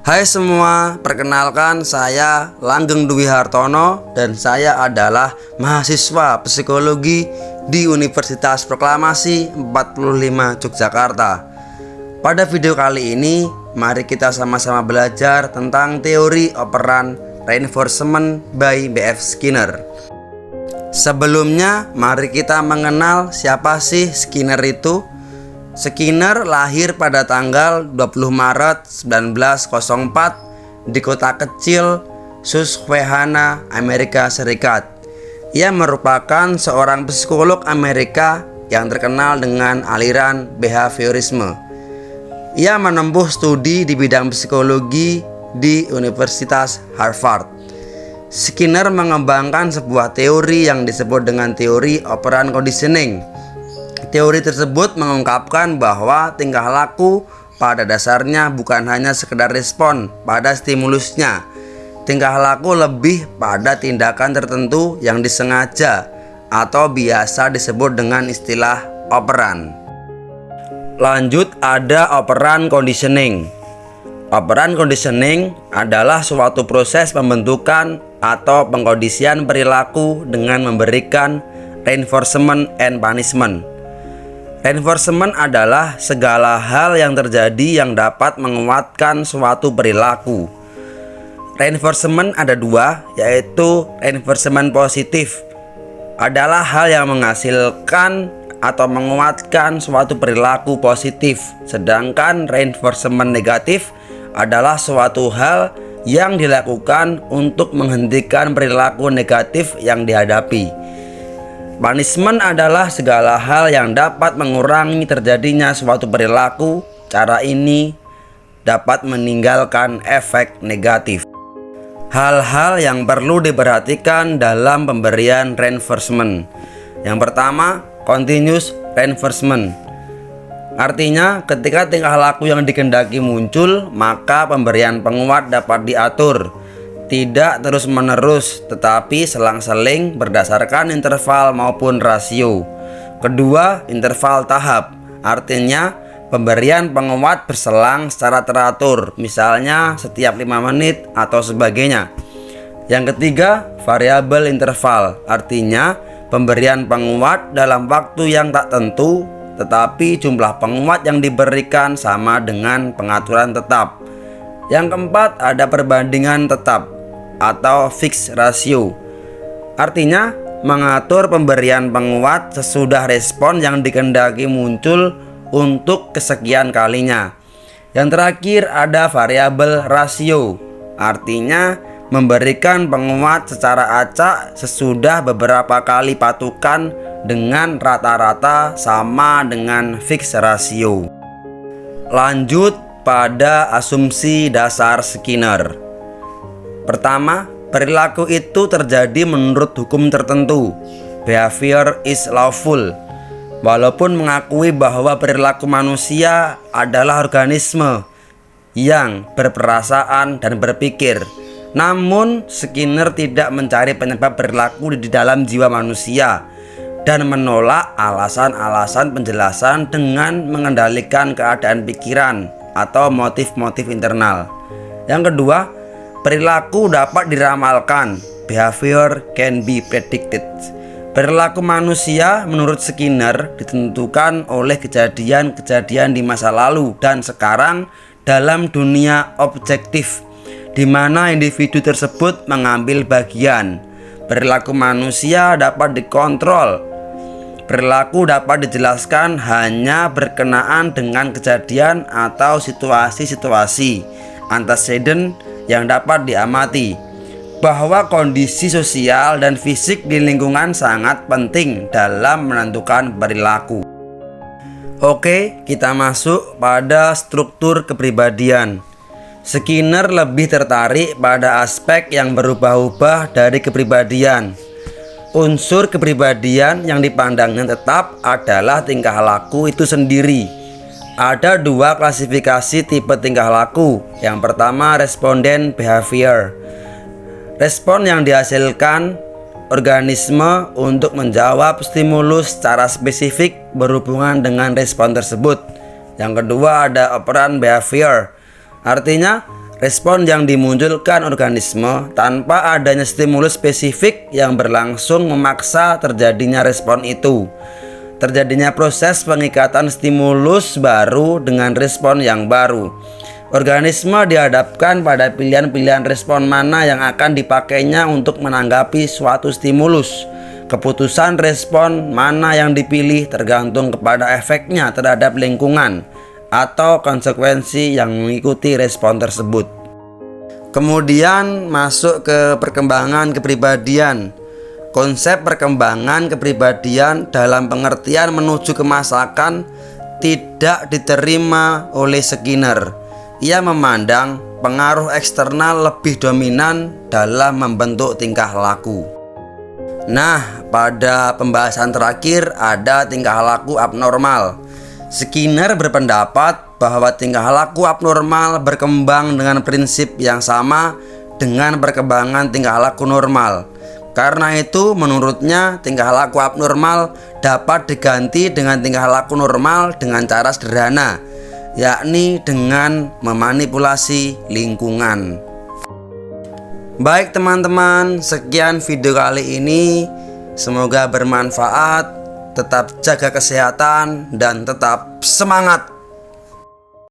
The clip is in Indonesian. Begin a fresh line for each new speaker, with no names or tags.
Hai semua, perkenalkan saya Langgeng Dwi Hartono dan saya adalah mahasiswa psikologi di Universitas Proklamasi 45 Yogyakarta. Pada video kali ini, mari kita sama-sama belajar tentang teori operan reinforcement by B.F. Skinner. Sebelumnya, mari kita mengenal siapa sih Skinner itu. Skinner lahir pada tanggal 20 Maret 1904 di kota kecil Susquehanna, Amerika Serikat. Ia merupakan seorang psikolog Amerika yang terkenal dengan aliran behaviorisme. Ia menempuh studi di bidang psikologi di Universitas Harvard. Skinner mengembangkan sebuah teori yang disebut dengan teori operant conditioning. Teori tersebut mengungkapkan bahwa tingkah laku pada dasarnya bukan hanya sekedar respon pada stimulusnya. Tingkah laku lebih pada tindakan tertentu yang disengaja atau biasa disebut dengan istilah operan. Lanjut, ada operant conditioning. Operant conditioning adalah suatu proses pembentukan atau pengkondisian perilaku dengan memberikan reinforcement and punishment. Reinforcement adalah segala hal yang terjadi yang dapat menguatkan suatu perilaku. Reinforcement ada dua, yaitu reinforcement positif adalah hal yang menghasilkan atau menguatkan suatu perilaku positif, sedangkan reinforcement negatif adalah suatu hal yang dilakukan untuk menghentikan perilaku negatif yang dihadapi. Punishment adalah segala hal yang dapat mengurangi terjadinya suatu perilaku. Cara ini dapat meninggalkan efek negatif. Hal-hal yang perlu diperhatikan dalam pemberian reinforcement. Yang pertama, continuous reinforcement. Artinya, ketika tingkah laku yang dikehendaki muncul, maka pemberian penguat dapat diatur. Tidak terus-menerus, tetapi selang-seling berdasarkan interval maupun rasio. Kedua, interval tahap. Artinya, pemberian penguat berselang secara teratur, misalnya setiap 5 menit atau sebagainya. Yang ketiga, variabel interval. Artinya, pemberian penguat dalam waktu yang tak tentu, tetapi jumlah penguat yang diberikan sama dengan pengaturan tetap. Yang keempat, ada perbandingan tetap atau fixed ratio. Artinya, mengatur pemberian penguat sesudah respon yang dikehendaki muncul untuk kesekian kalinya. Yang terakhir, ada variabel rasio. Artinya, memberikan penguat secara acak sesudah beberapa kali patukan dengan rata-rata sama dengan fixed ratio. Lanjut pada asumsi dasar Skinner. Pertama, perilaku itu terjadi menurut hukum tertentu. Behavior is lawful. Walaupun mengakui bahwa perilaku manusia adalah organisme yang berperasaan dan berpikir, namun Skinner tidak mencari penyebab perilaku di dalam jiwa manusia dan menolak alasan-alasan penjelasan dengan mengendalikan keadaan pikiran atau motif-motif internal. Yang kedua, perilaku dapat diramalkan. Behavior can be predicted. Perilaku manusia menurut Skinner ditentukan oleh kejadian-kejadian di masa lalu dan sekarang dalam dunia objektif, di mana individu tersebut mengambil bagian. Perilaku manusia dapat dikontrol. Perilaku dapat dijelaskan hanya berkenaan dengan kejadian atau situasi-situasi antecedent yang dapat diamati. Bahwa kondisi sosial dan fisik di lingkungan sangat penting dalam menentukan perilaku. Oke, kita masuk pada struktur kepribadian. Skinner lebih tertarik pada aspek yang berubah-ubah dari kepribadian. Unsur kepribadian yang dipandangnya tetap adalah tingkah laku itu sendiri. Ada dua klasifikasi tipe tingkah laku. Yang pertama, responden behavior. Respon yang dihasilkan organisme untuk menjawab stimulus secara spesifik berhubungan dengan respon tersebut. Yang kedua, ada operant behavior. Artinya, respon yang dimunculkan organisme tanpa adanya stimulus spesifik yang berlangsung memaksa terjadinya respon itu. Terjadinya proses pengikatan stimulus baru dengan respon yang baru. Organisme dihadapkan pada pilihan-pilihan respon mana yang akan dipakainya untuk menanggapi suatu stimulus. Keputusan respon mana yang dipilih tergantung kepada efeknya terhadap lingkungan atau konsekuensi yang mengikuti respon tersebut. Kemudian masuk ke perkembangan kepribadian. Konsep perkembangan kepribadian dalam pengertian menuju kemasakan tidak diterima oleh Skinner. Ia memandang pengaruh eksternal lebih dominan dalam membentuk tingkah laku. Nah, pada pembahasan terakhir ada tingkah laku abnormal. Skinner berpendapat bahwa tingkah laku abnormal berkembang dengan prinsip yang sama dengan perkembangan tingkah laku normal. Karena itu, menurutnya tingkah laku abnormal dapat diganti dengan tingkah laku normal dengan cara sederhana, yakni dengan memanipulasi lingkungan. Baik teman-teman, sekian video kali ini. Semoga bermanfaat. Tetap jaga kesehatan dan tetap semangat.